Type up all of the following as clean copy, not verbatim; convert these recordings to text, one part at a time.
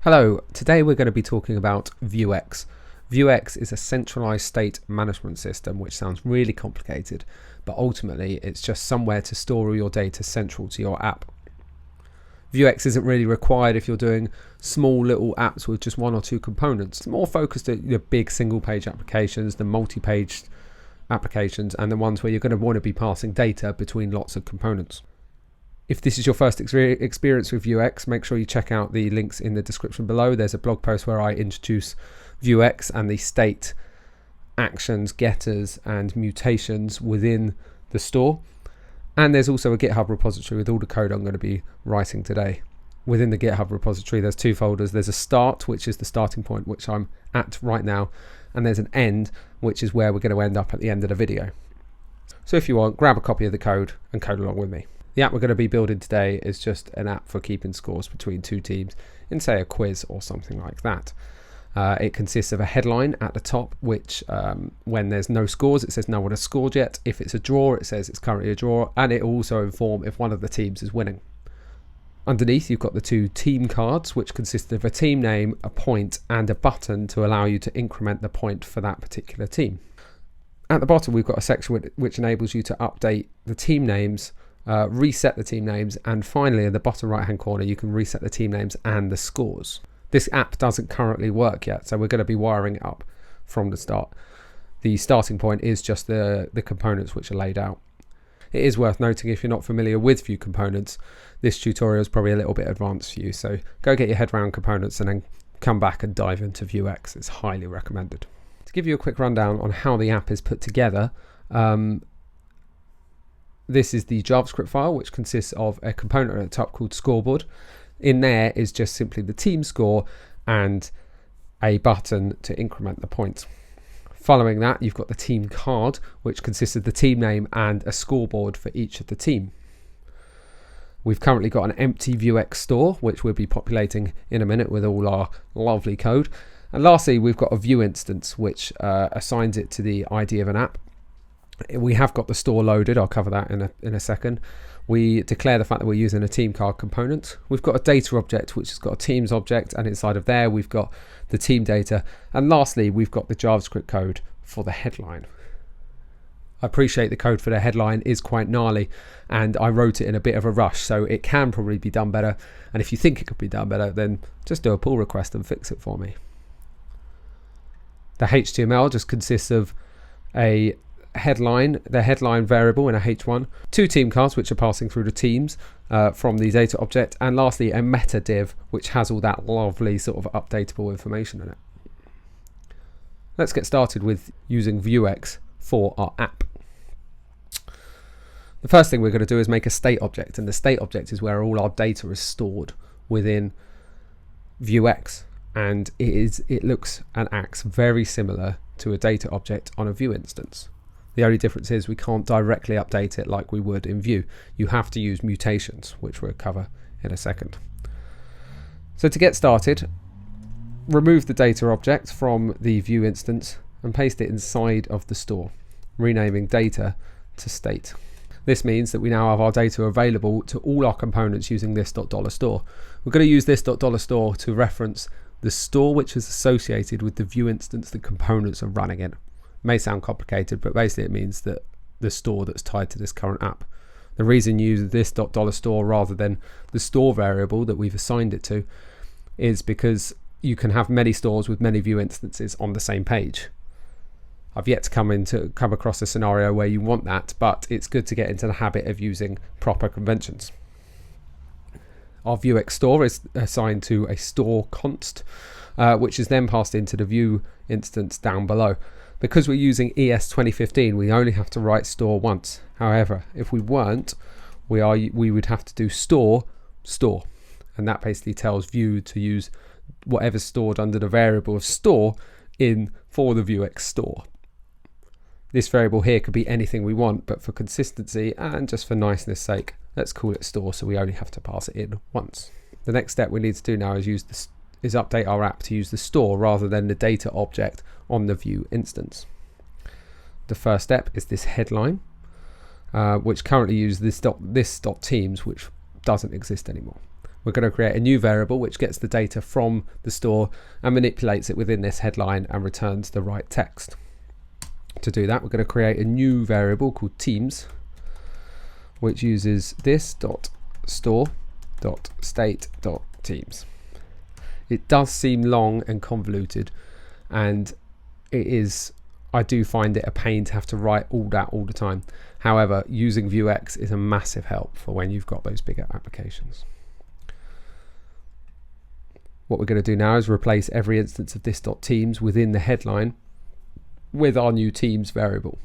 Hello, today we're going to be talking about Vuex. Vuex is a centralized state management system, which sounds really complicated, but ultimately it's just somewhere to store all your data central to your app. Vuex isn't really required if you're doing small little apps with just one or two components. It's more focused at your big single page applications, the multi-page applications, and the ones where you're going to want to be passing data between lots of components. If this is your first experience with Vuex, make sure you check out the links in the description below. There's a blog post where I introduce Vuex and the state, actions, getters, and mutations within the store. And there's also a GitHub repository with all the code I'm going to be writing today. Within the GitHub repository, there's two folders. There's a start, which is the starting point, which I'm at right now. And there's an end, which is where we're going to end up at the end of the video. So if you want, grab a copy of the code and code along with me. The app we're going to be building today is just an app for keeping scores between two teams in, say, a quiz or something like that. It consists of a headline at the top, which when there's no scores, it says no one has scored yet. If it's a draw, it says it's currently a draw, and it will also inform if one of the teams is winning. Underneath, you've got the two team cards, which consist of a team name, a point, and a button to allow you to increment the point for that particular team. At the bottom, we've got a section which enables you to update the team names, reset the team names, and finally in the bottom right hand corner you can reset the team names and the scores. This app doesn't currently work yet, so we're going to be wiring it up from the start. The starting point is just the components which are laid out. It is worth noting, if you're not familiar with Vue components, this tutorial is probably a little bit advanced for you, so go get your head around components and then come back and dive into Vuex. It's highly recommended. To give you a quick rundown on how the app is put together, this is the JavaScript file, which consists of a component at the top called scoreboard. In there is just simply the team score and a button to increment the points. Following that, you've got the team card, which consists of the team name and a scoreboard for each of the team. We've currently got an empty Vuex Store, which we'll be populating in a minute with all our lovely code. And lastly, we've got a Vue instance, which assigns it to the ID of an app. We have got the store loaded. I'll cover that in a second. We declare the fact that we're using a team card component. We've got a data object which has got a teams object, and inside of there we've got the team data. And lastly, we've got the JavaScript code for the headline. I appreciate the code for the headline is quite gnarly, and I wrote it in a bit of a rush, so it can probably be done better. And if you think it could be done better, then just do a pull request and fix it for me. The HTML just consists of the headline variable in a H1, two team cards which are passing through the teams from the data object, and lastly a meta div which has all that lovely sort of updatable information in it. Let's get started with using Vuex for our app. The first thing we're going to do is make a state object, and the state object is where all our data is stored within Vuex, and it looks and acts very similar to a data object on a Vue instance. The only difference is we can't directly update it like we would in Vue. You have to use mutations, which we'll cover in a second. So to get started, remove the data object from the Vue instance and paste it inside of the store, renaming data to state. This means that we now have our data available to all our components using this $store. We're going to use this $store to reference the store which is associated with the Vue instance the components are running in. May sound complicated, but basically it means that the store that's tied to this current app. The reason you use this $store rather than the store variable that we've assigned it to is because you can have many stores with many Vue instances on the same page. I've yet to come across a scenario where you want that, but it's good to get into the habit of using proper conventions. Our Vuex Store is assigned to a store const, which is then passed into the Vue instance down below. Because we're using ES 2015, we only have to write store once. However, if we weren't, we would have to do store, and that basically tells Vue to use whatever's stored under the variable of store for the Vuex Store. This variable here could be anything we want, but for consistency and just for niceness sake, let's call it store, so we only have to pass it in once. The next step we need to do now is update our app to use the store rather than the data object on the Vue instance. The first step is this headline, which currently uses this .teams, which doesn't exist anymore. We're going to create a new variable which gets the data from the store and manipulates it within this headline and returns the right text. To do that, we're going to create a new variable called teams, which uses this.store.state.teams. It does seem long and convoluted, and I do find it a pain to have to write all that all the time. However, using Vuex is a massive help for when you've got those bigger applications. What we're going to do now is replace every instance of this.teams within the headline with our new teams variable.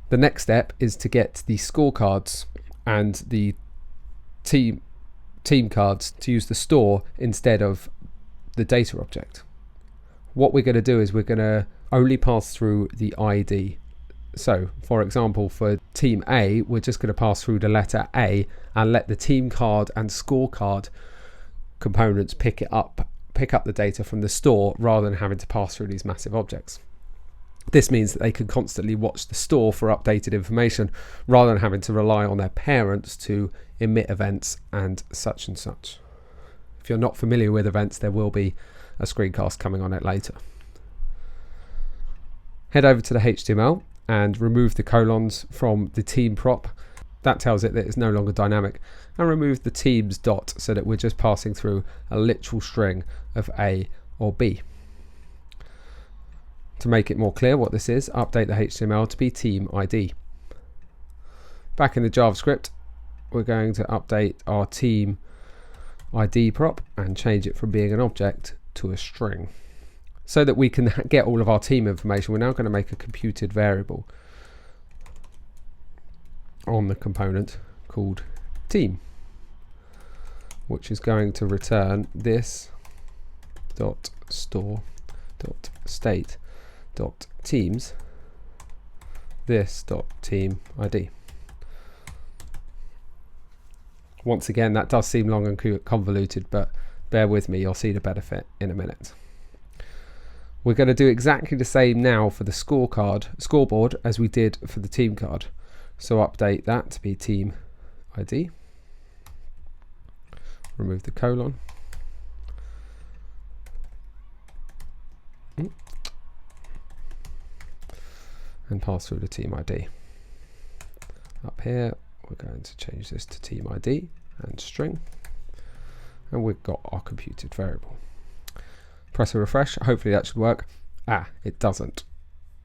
The next step is to get the scorecards and the team cards to use the store instead of the data object. What we're going to do is we're going to only pass through the ID. So, for example, for team A, we're just going to pass through the letter A and let the team card and scorecard components pick up the data from the store rather than having to pass through these massive objects. This means that they can constantly watch the store for updated information rather than having to rely on their parents to emit events and such and such. If you're not familiar with events, there will be a screencast coming on it later. Head over to the HTML and remove the colons from the team prop. That tells it that it's no longer dynamic, and remove the teams dot so that we're just passing through a literal string of A or B. To make it more clear what this is, update the HTML to be team ID. Back in the JavaScript, we're going to update our team ID prop and change it from being an object to a string. So that we can get all of our team information, we're now going to make a computed variable on the component called team, which is going to return this dot store dot state dot teams this dot team ID. Once again, that does seem long and convoluted, but bear with me, you'll see the benefit in a minute. We're going to do exactly the same now for the scoreboard as we did for the team card. So update that to be team ID. Remove the colon. And pass through the team ID. Up here, we're going to change this to team ID and string. And we've got our computed variable. Press a refresh. Hopefully that should work. It doesn't.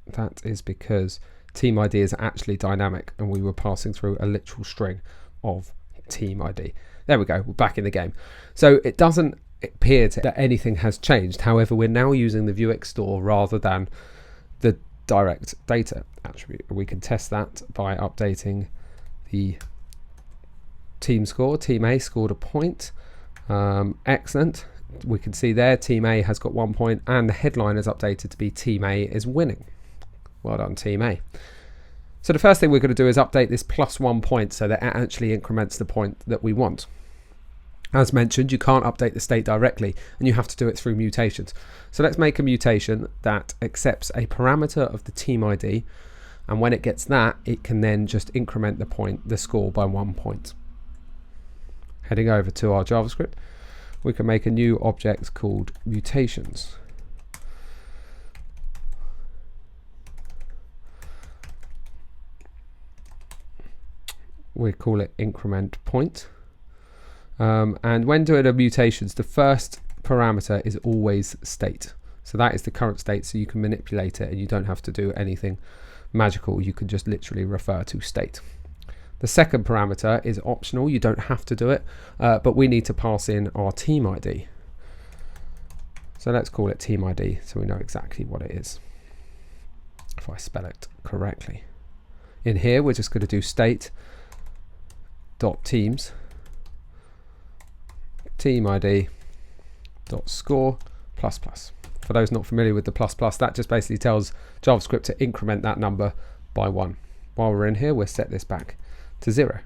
That is because team ID is actually dynamic and we were passing through a literal string of team ID. There we go, we're back in the game. So it doesn't appear that anything has changed. However, we're now using the Vuex Store rather than the direct data attribute. We can test that by updating the team score. Team A scored a point. Excellent. We can see there Team A has got 1 point and the headline is updated to be Team A is winning. Well done, Team A. So the first thing we're going to do is update this +1 point so that it actually increments the point that we want. As mentioned, you can't update the state directly and you have to do it through mutations. So let's make a mutation that accepts a parameter of the team ID, and when it gets that, it can then just increment the score by 1 point. Heading over to our JavaScript, we can make a new object called Mutations. We call it increment point. And when doing a mutations, the first parameter is always state. So that is the current state, so you can manipulate it and you don't have to do anything magical. You can just literally refer to state. The second parameter is optional. You don't have to do it, but we need to pass in our team ID. So let's call it team ID so we know exactly what it is, if I spell it correctly. In here, we're just going to do state.teams team ID dot score plus plus. For those not familiar with the plus plus, that just basically tells JavaScript to increment that number by 1. While we're in here, we'll set this back to 0.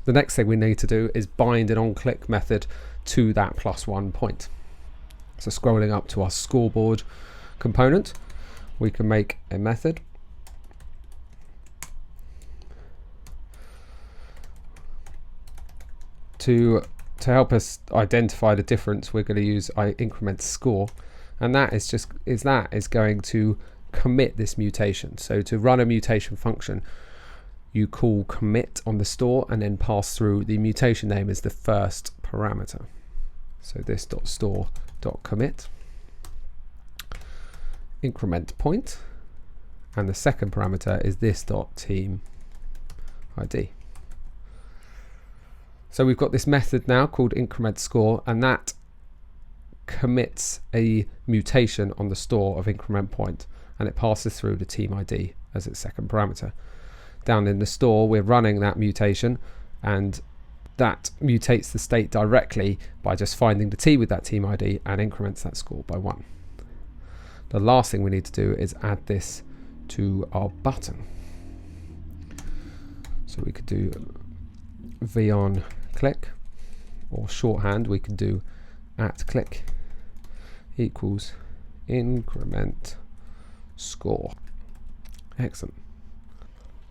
The next thing we need to do is bind an onClick method to that +1 point. So scrolling up to our scoreboard component, we can make a method To help us identify the difference, we're going to use increment score, and that is going to commit this mutation. So to run a mutation function, you call commit on the store and then pass through the mutation name as the first parameter. So this .store.commit increment point, and the second parameter is this .team ID. So we've got this method now called increment score, and that commits a mutation on the store of increment point, and it passes through the team ID as its second parameter. Down in the store, we're running that mutation, and that mutates the state directly by just finding the T with that team ID and increments that score by 1. The last thing we need to do is add this to our button. So we could do v on click, or shorthand we can do @click equals increment score. Excellent.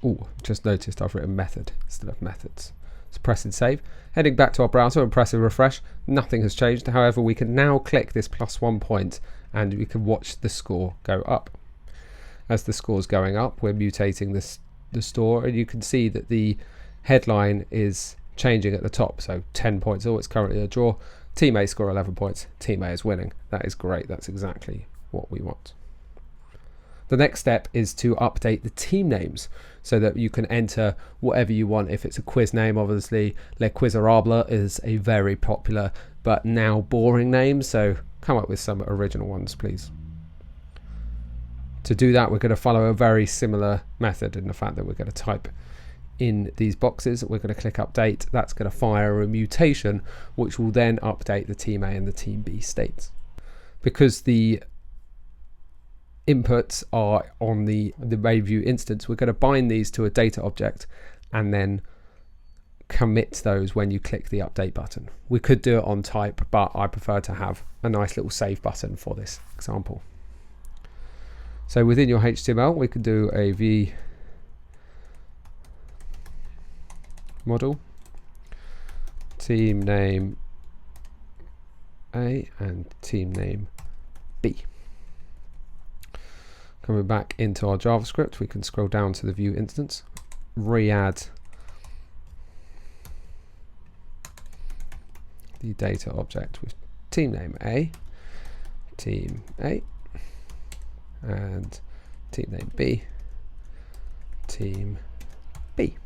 Oh, just noticed I've written method instead of methods. So pressing save, heading back to our browser and pressing refresh, nothing has changed. However, we can now click this +1 point and we can watch the score go up. As the score is going up, we're mutating the store, and you can see that the headline is changing at the top. So 10 points, it's currently a draw. Team A score 11 points, Team A is winning. That is great, that's exactly what we want. The next step is to update the team names so that you can enter whatever you want. If it's a quiz name, obviously Les Quizerables is a very popular but now boring name, so come up with some original ones, please. To do that, we're going to follow a very similar method in the fact that we're going to type in these boxes, we're going to click update. That's going to fire a mutation which will then update the team A and the team B states. Because the inputs are on the main Vue instance, we're going to bind these to a data object and then commit those when you click the update button. We could do it on type, but I prefer to have a nice little save button for this example. So within your HTML, we could do a v model, team name A and team name B. Coming back into our JavaScript, we can scroll down to the Vue instance, re-add the data object with team name A, and team name B, team B.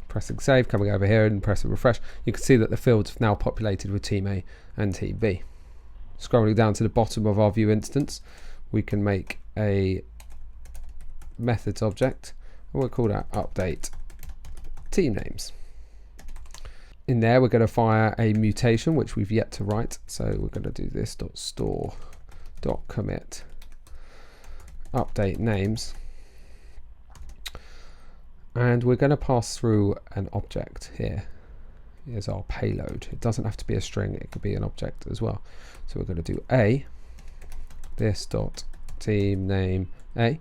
Pressing save, coming over here and pressing refresh, you can see that the fields have now populated with team A and team B. Scrolling down to the bottom of our Vue instance, we can make a methods object, and we'll call that update team names. In there, we're going to fire a mutation which we've yet to write, so we're going to do this .store.commit update names, and we're going to pass through an object here. Here's our payload. It doesn't have to be a string, it could be an object as well. So we're going to do A, this dot team name A,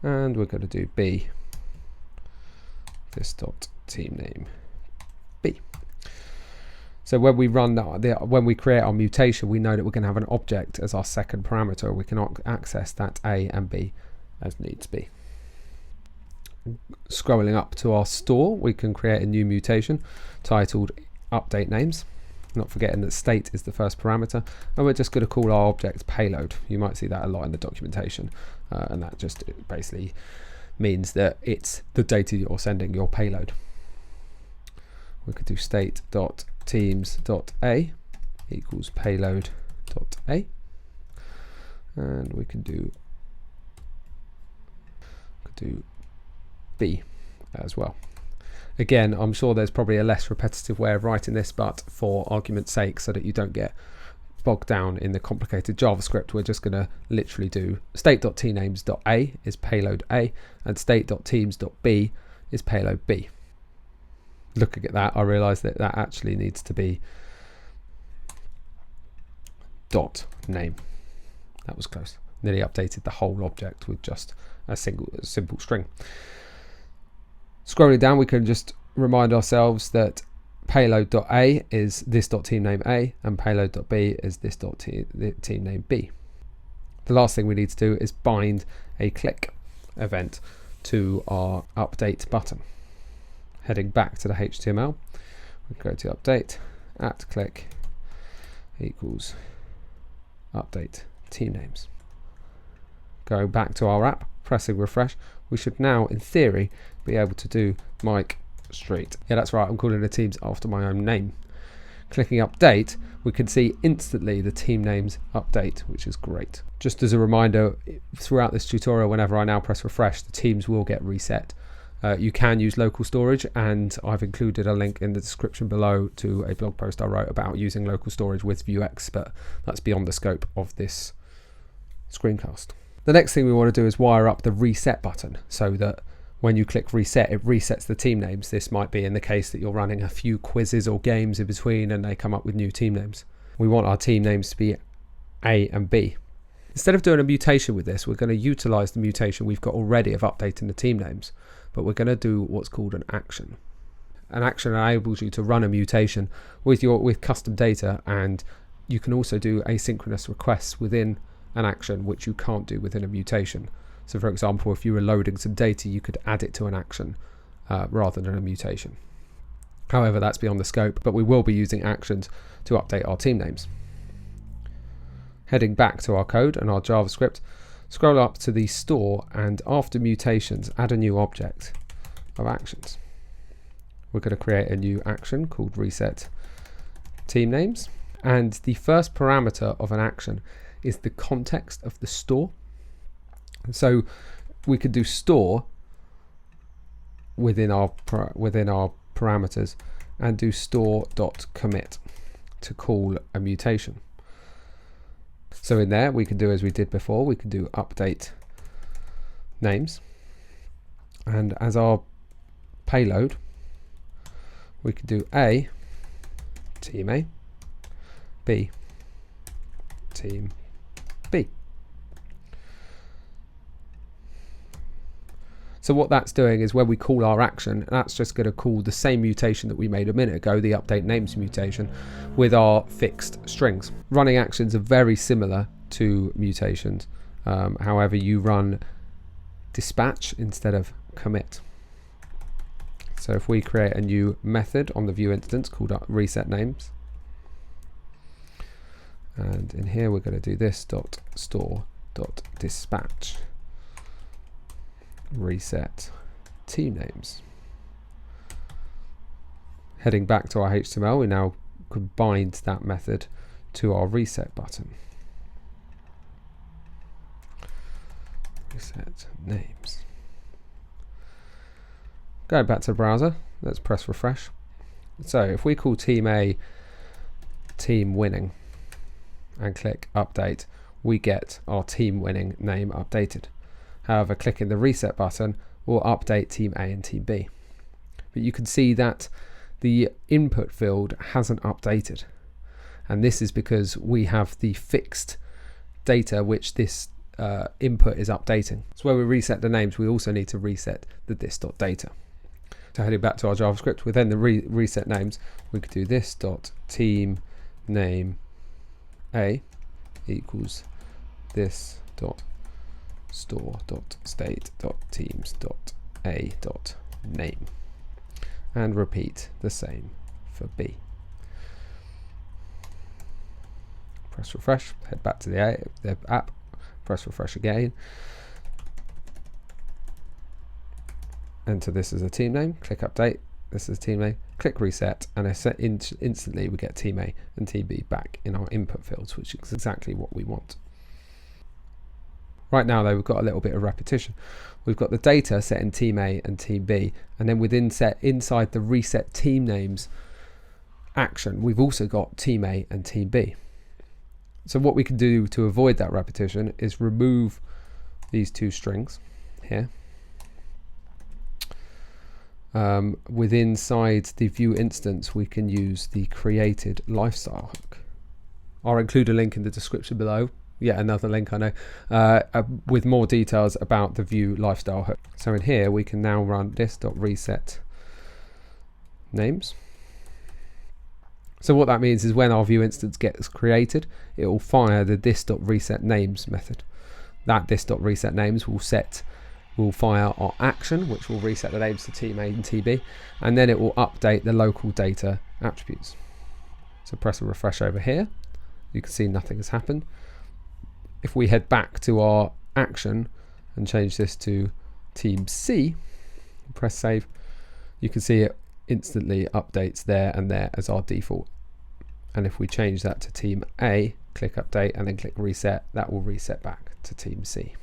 and we're going to do B, this dot team name B. So when we run when we create our mutation, we know that we're going to have an object as our second parameter. We can access that A and B as needs be. Scrolling up to our store, we can create a new mutation titled update names, not forgetting that state is the first parameter, and we're just going to call our object payload. You might see that a lot in the documentation, and that just basically means that it's the data you're sending, your payload. We could do state.teams.a equals payload.a, and we can do B as well. Again, I'm sure there's probably a less repetitive way of writing this, but for argument's sake, so that you don't get bogged down in the complicated JavaScript, we're just going to literally do state.tnames.a is payload A and state.teams.b is payload B. Looking at that, I realized that that actually needs to be dot name. That was close. Nearly updated the whole object with just a simple string. Scrolling down, we can just remind ourselves that payload.a is this.teamName A and payload.b is this.teamName B. The last thing we need to do is bind a click event to our update button. Heading back to the HTML, we go to update @click equals update team names. Going back to our app, pressing refresh, we should now, in theory, be able to do Mike Street. Yeah, that's right, I'm calling the teams after my own name. Clicking update, we can see instantly the team names update, which is great. Just as a reminder, throughout this tutorial, whenever I now press refresh, the teams will get reset. You can use local storage, and I've included a link in the description below to a blog post I wrote about using local storage with Vuex, but that's beyond the scope of this screencast. The next thing we want to do is wire up the reset button so that when you click reset, it resets the team names. This might be in the case that you're running a few quizzes or games in between and they come up with new team names. We want our team names to be A and B. Instead of doing a mutation with this, we're going to utilize the mutation we've got already of updating the team names, but we're going to do what's called an action. An action enables you to run a mutation with custom data, and you can also do asynchronous requests within an action, which you can't do within a mutation. So for example, if you were loading some data, you could add it to an action rather than a mutation. However, that's beyond the scope, but we will be using actions to update our team names. Heading back to our code and our JavaScript, scroll up to the store, and after mutations, add a new object of actions. We're going to create a new action called reset team names, and the first parameter of an action is the context of the store. So we could do store within our parameters and do store.commit to call a mutation. So in there we could do as we did before, we could do update names, and as our payload we could do A team A, B team B. So what that's doing is when we call our action, that's just going to call the same mutation that we made a minute ago, the update names mutation, with our fixed strings. Running actions are very similar to mutations. However, you run dispatch instead of commit. So if we create a new method on the Vue instance called reset names, and in here we're going to do this.store.dispatch reset team names. Heading back to our HTML, we now combined that method to our reset button. Reset names. Going back to the browser, let's press refresh. So if we call team A team winning and click update, we get our team winning name updated. However, clicking the reset button will update team A and team B. But you can see that the input field hasn't updated. And this is because we have the fixed data which this input is updating. So when we reset the names, we also need to reset the this.data. So heading back to our JavaScript, within the reset names, we could do this.team name A equals this.store.state.teams.a.name, and repeat the same for B. Press refresh, head back to the app, press refresh again, enter this as a team name, click update, this is a team name, click reset, and instantly we get team A and team B back in our input fields, which is exactly what we want. Right now though, we've got a little bit of repetition. We've got the data set in team A and team B, and then inside the reset team names action, we've also got team A and team B. So what we can do to avoid that repetition is remove these two strings here. Inside the Vue instance, we can use the created lifestyle hook. I'll include a link in the description below. Yet another link, I know, with more details about the Vue lifestyle hook. So in here, we can now run this.reset names. So what that means is when our Vue instance gets created, it will fire the this.resetNames method. That this.resetNames will fire our action, which will reset the names to team A and TB, and then it will update the local data attributes. So press a refresh over here. You can see nothing has happened. If we head back to our action and change this to team C, press save, you can see it instantly updates there and there as our default. And if we change that to team A, click update and then click reset, that will reset back to team C.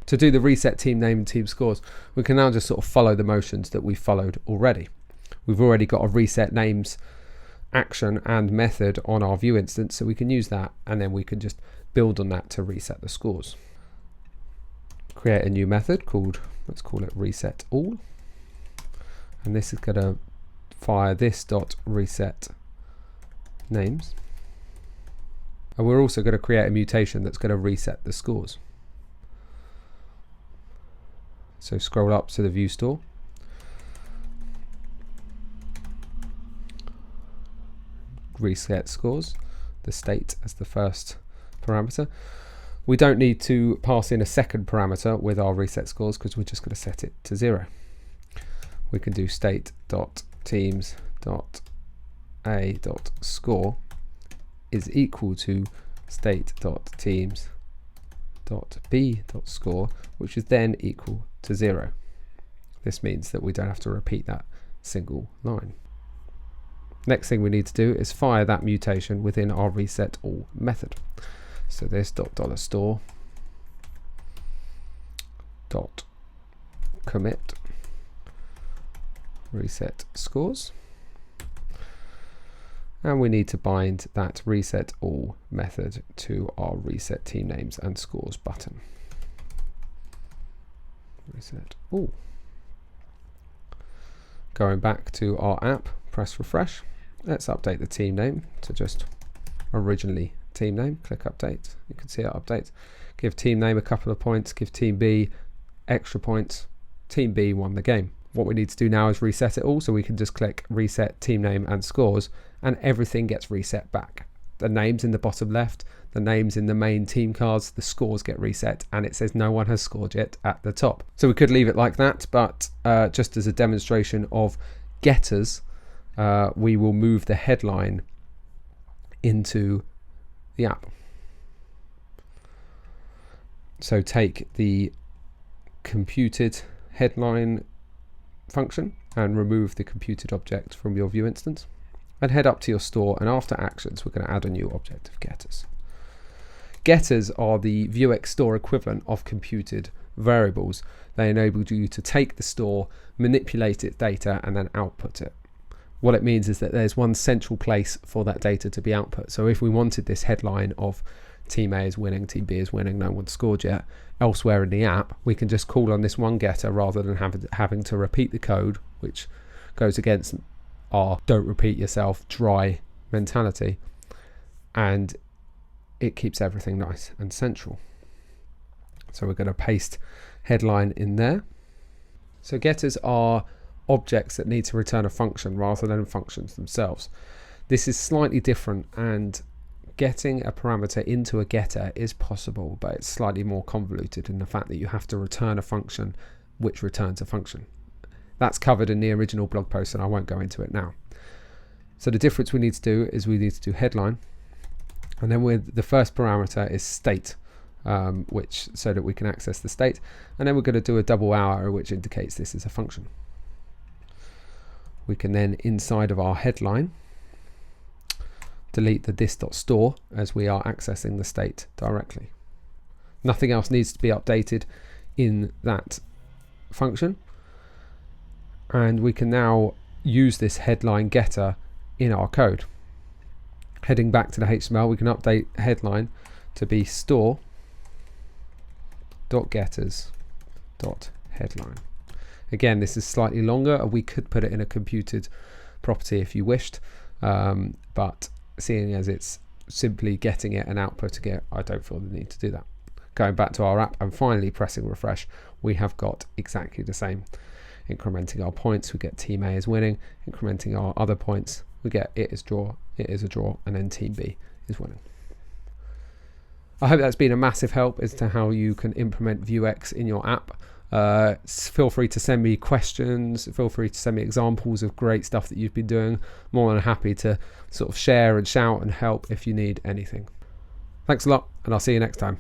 To do the reset team name and team scores, we can now just sort of follow the motions that we followed already. We've already got a reset names action and method on our Vue instance, so we can use that and then we can just build on that to reset the scores. Create a new method called, let's call it reset all, and this is going to fire this.reset names, and we're also going to create a mutation that's going to reset the scores. So scroll up to the Vue Store, reset scores, the state as the first parameter. We don't need to pass in a second parameter with our reset scores because we're just going to set it to 0. We can do state.teams.a.score is equal to state.teams.b.score, which is then equal to 0. This means that we don't have to repeat that single line. Next thing we need to do is fire that mutation within our reset all method. So this $store dot commit reset scores, and we need to bind that reset all method to our reset team names and scores button. Reset all. Going back to our app, press refresh. Let's update the team name to just originally team name. Click update. You can see it updates. Give team name a couple of points, give team B extra points. Team B won the game. What we need to do now is reset it all, so we can just click reset team name and scores, and everything gets reset back. The names in the bottom left, the names in the main team cards, the scores get reset, and it says no one has scored yet at the top. So we could leave it like that, but just as a demonstration of getters, we will move the headline into the app. So take the computed headline function and remove the computed object from your Vue instance, and head up to your store, and after actions we're going to add a new object of getters. Getters are the Vuex Store equivalent of computed variables. They enable you to take the store, manipulate its data, and then output it. What it means is that there's one central place for that data to be output. So if we wanted this headline of team A is winning, team B is winning, no one's scored yet, elsewhere in the app, we can just call on this one getter rather than having to repeat the code, which goes against our don't repeat yourself dry mentality, and it keeps everything nice and central. So we're going to paste headline in there. So getters are objects that need to return a function rather than functions themselves. This is slightly different, and getting a parameter into a getter is possible, but it's slightly more convoluted in the fact that you have to return a function which returns a function. That's covered in the original blog post, and I won't go into it now. So the difference we need to do is we need to do headline, and then the first parameter is state, which so that we can access the state, and then we're going to do a double arrow which indicates this is a function. We can then, inside of our headline, delete the this.store as we are accessing the state directly. Nothing else needs to be updated in that function, and we can now use this headline getter in our code. Heading back to the HTML, we can update headline to be store.getters.headline. Again, this is slightly longer. We could put it in a computed property if you wished, but seeing as it's simply getting it and outputting it, I don't feel the need to do that. Going back to our app and finally pressing refresh, we have got exactly the same Incrementing our points, we get team A is winning. Incrementing our other points, we get it is a draw, and then team B is winning. I hope that's been a massive help as to how you can implement Vuex in your app. Feel free to send me questions, feel free to send me examples of great stuff that you've been doing. More than happy to sort of share and shout and help if you need anything. Thanks a lot, and I'll see you next time.